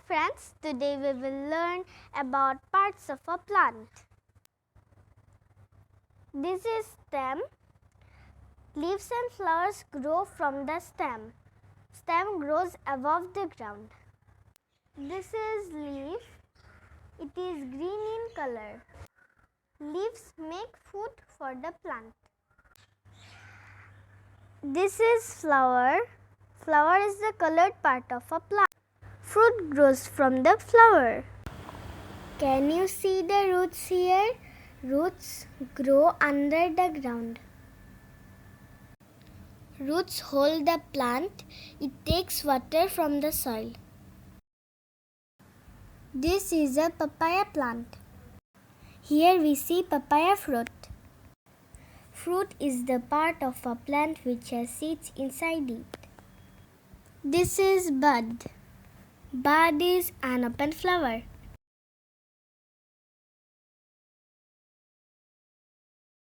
friends, today we will learn about parts of a plant. This is stem. Leaves and flowers grow from the stem. Stem grows above the ground. This is leaf. It is green in color. Leaves make food for the plant. This is flower. Flower is the colored part of a plant. Fruit grows from the flower. Can you see the roots here? Roots grow under the ground. Roots hold the plant. It takes water from the soil. This is a papaya plant. Here we see papaya fruit. Fruit is the part of a plant which has seeds inside it. This is bud. Bud is an open flower.